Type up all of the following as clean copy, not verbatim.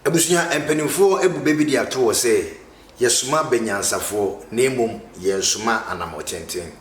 Ebusunya empenimfo ebu baby di ato say yesuma benyansafo nemom yesuma anamotenten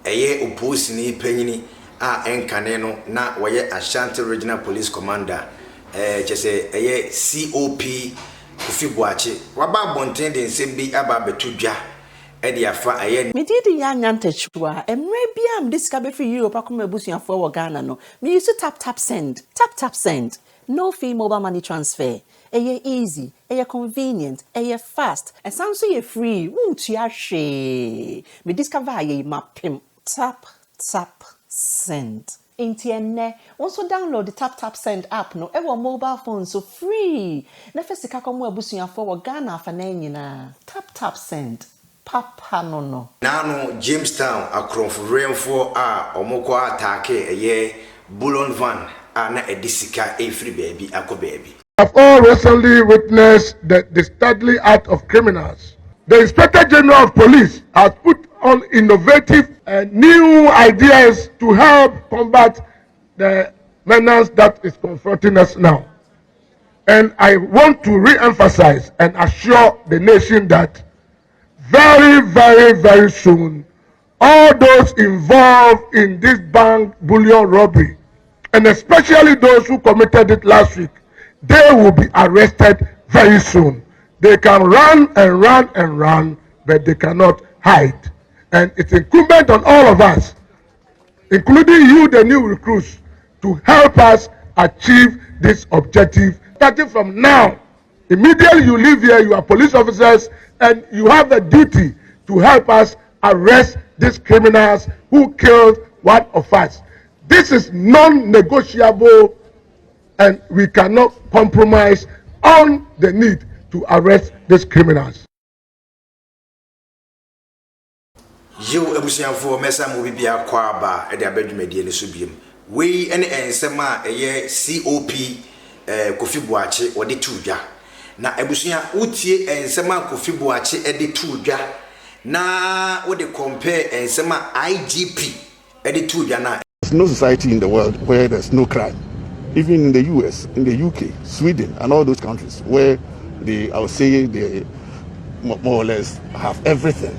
eye oposini panyini a enkane no na woye Ashanti Regional Police Commander chese eye COP Kofi waba bonten de nsembi aba betudwa e afa eye medidi ya nyantachua emre bia mdiska be free Europe akoma ebusuafo wo Ghana no me use tap send no fee mobile money transfer. Eye easy, eye convenient, eye fast. And sounds so ye free. Won't ya she? Me discover ye mapim. Tap send. Intienne. Also download the tap send app no. Ewa mobile phone so free. Nefe sika komo ebusuafo wo Ghana afa na nyina. Tap send. Papa no. Nano Jamestown akronfo rainfo a omoko attack eye Bullion van na edisika free baby ako baby. Have all recently witnessed the deadly act of criminals. The Inspector General of Police has put on innovative and new ideas to help combat the menace that is confronting us now. And I want to re-emphasize and assure the nation that very soon, all those involved in this bank bullion robbery, and especially those who committed it last week, they will be arrested very soon. They can run, but they cannot hide. And it's incumbent on all of us, including you, the new recruits, to help us achieve this objective. Starting from now, immediately you leave here, you are police officers, and you have the duty to help us arrest these criminals who killed one of us. This is non-negotiable, and we cannot compromise on the need to arrest these criminals. You ebusianfo mesa mo bibia kwaba e de abadwumadi ne so biem we ene ensema eye COP Kofi Boakye wode tudwa na ebusia utie ensema Kofi Boakye e de tudwa na wode compare ensema IGP e de tudwa na. There's no society in the world where there's no crime. Even in the US, in the UK, Sweden, and all those countries where I would say they more or less have everything,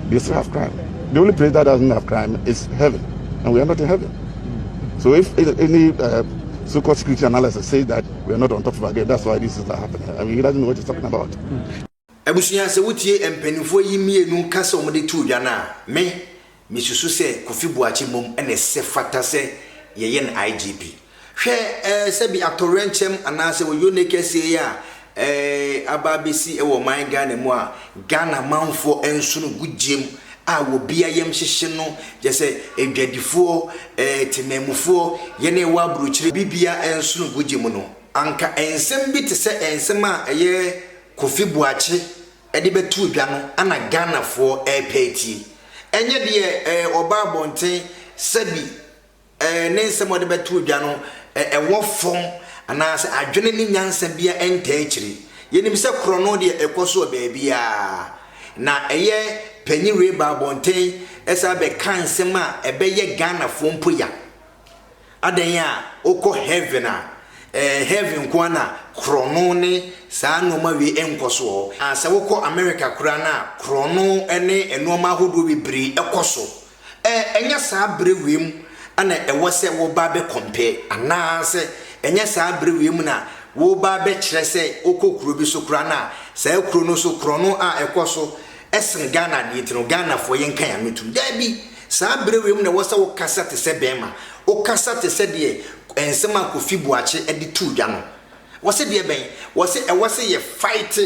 they still have crime. The only place that doesn't have crime is heaven, and we are not in heaven. So if any so-called security analysis says that we are not on top of our game, that's why this is not happening. I mean, he doesn't know what he's talking about. Ebusuya se wutie empanifo yi mienu kasa omde tudwa na me misusu se Kofi Boakye mom ene se fata se ye na IGP hwe se bi atorenchem anase wo yoneke se ya ababesi e wo man Ghana mu a Ghana manfo ensunu gugiem a wo bia yem hyehye no je se edwadifo tememufo ye ne wa bruchire bibia ensunu gugiem no anka ensem bi te se ensem a ye Kofi Boakye e de betu dwa no ana Ghana fo peti enye de oba bonten sabi ne nsem de betu dwa no wo fom anase adwene ni nyansa bia enta akiri yenim se krono de ekoso baabia na eye panyire ba bonten esa be kansem a ebeye Ghana fo mpoya adan ya oko heaven a heaven kwana krono ne sa noma we enkoso asa woko America kurana krono ene enoma hodo bibiri ekoso enya sa brewem ana ewose wo ba be compare anase enya sa brewem na wo ba be kire se okokuro bi so kurana sa krono so krono a ekoso esen Ghana de tino Ghana fo yenkan ya metu dabi sa brewem na wose wo kasa te se bema wo kasa te se de ensema Kofi Boakye edi tudwa no wose de ben wose ye fight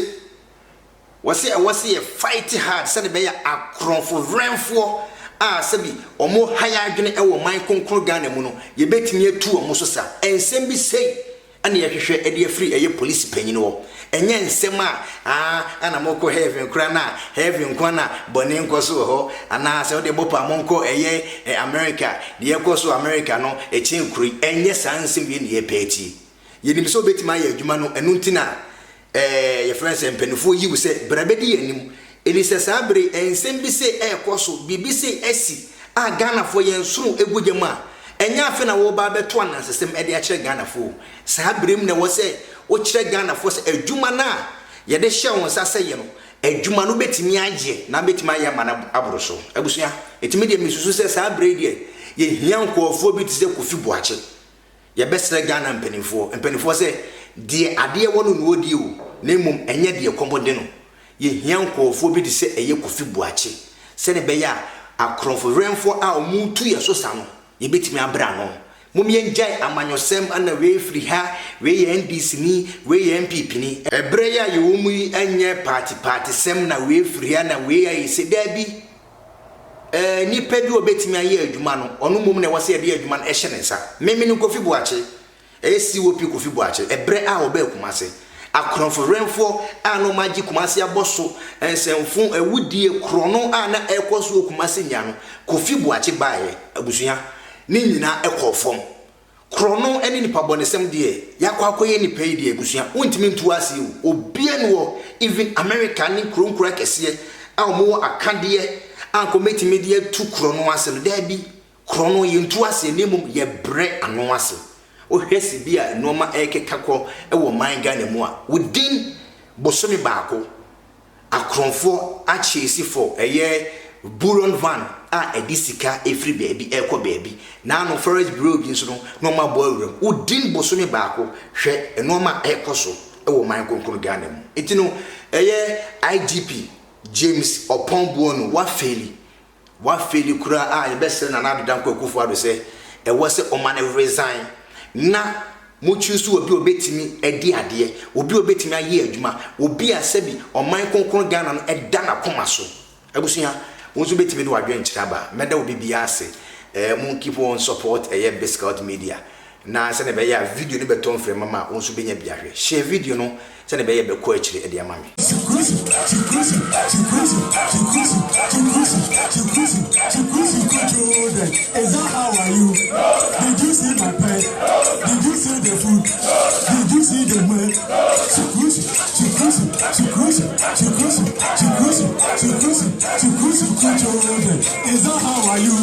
wose ye fight hard se de be ya akronfo renfo a sabi omo haya adwene e wo man konkon Ghana mu no ye betimi atu omo so sa ensem bi sei ana ye hwehwe e de afri eye police panyine wo enye nsem ana moko heaven kura na heaven kwa na boni nkoso ho ana se ode bopa monko eye America de yekoso America no echinkuri enye sansem ye ne peti yenim so betima ya adwuma no enu ntina ye friends empenufo yi wo se brabedi anim eni se sabre ensem bi se ekoso bibi se esi a Ghana fo ye nsuru egugema enya afi na wo ba beto anansesem ede a kire Ghana fo sabrem na wo se o kire Ghana fo se adwuma na ye de hye won sase ye no adwuma no betimi agye na betimi aye mana abroso abusua etimi de misusu se sabre de ye hiankofo bi tse Kofi Boakye ye besre Ghana mpenifo se de ade wono no odi o na mum enye de komode no ye hiankofo bi tse eye Kofi Boakye se ne be ya akronfo renfo a omuntu ye so sa no ye betimi abra no mum ye njai amanyosem ana we free ha we ye NDC ni we ye MPP ni ebre ya ye wo mu enye party sem na we free ha na we ya se dabi ni pedi obetimi aye adwuma no ono mum na wose ye adwuma no ehye ne nsa meme ni Kofi Boakye esi wo pi Kofi Boakye ebre a oba Kumase akronfo renfo a no magi Kumase aboso ensemfo awudie krono a na ekoso Kumase nya no Kofi Boakye baaye abusua ni nyina ekofom krono eni nipa bonesem de yakwa akoye nipa yi de abusua wontimi ntu ase obia no even America ni kronkura kese a omo akade a committee media tu krono ase no da bi krono ye ntu ase nemum ye bre ano ase o hwesi bia noma ekekakọ ewo man Ghana mu a within bosomi baako akronfo achiesifo eye Buron van a edisika efri baby ekọ baby na no forest bureau bi nso no noma boawuram within bosomi baako hwe enoma ekoso ewo man konkon Ghana mu etino eye IGP James Opombuonu wa feli kura a ye bese na nadodan kwakufu ado se e wo se o man resign na mo chusu obi obetimi edi ade obi obetimi aye adwuma obi asebi o man konkon Ghana no eda na koma so abusuya wonso betimi no wadwen kiraba meda obi bia ase mo keep on support Biscout Media na se ne be ya video ni beton frame mama wonso benya bia hwe share video no se ne be ya be ko akire e de amame Is that how are you? Did you see my pen? Did you see the food? Did you see the man? Is that how are you?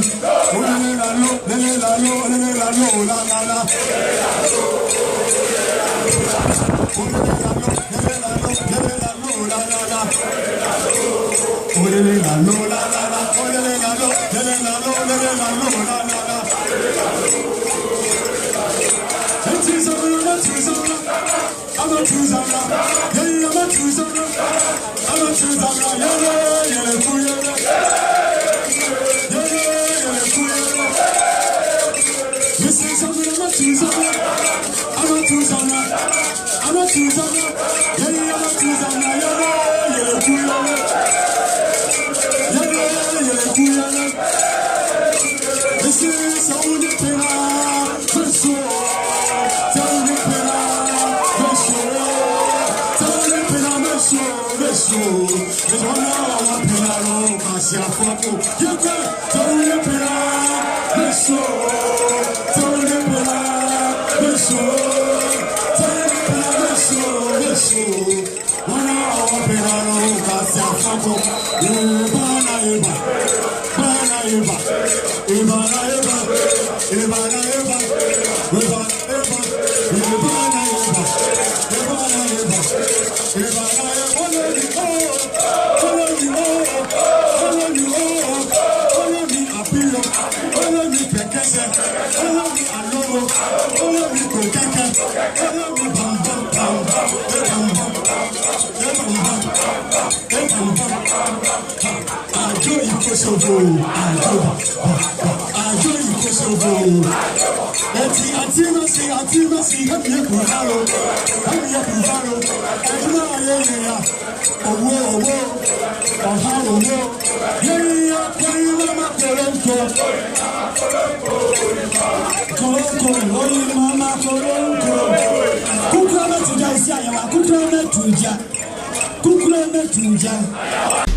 Mama tuja. Kukula me tuja.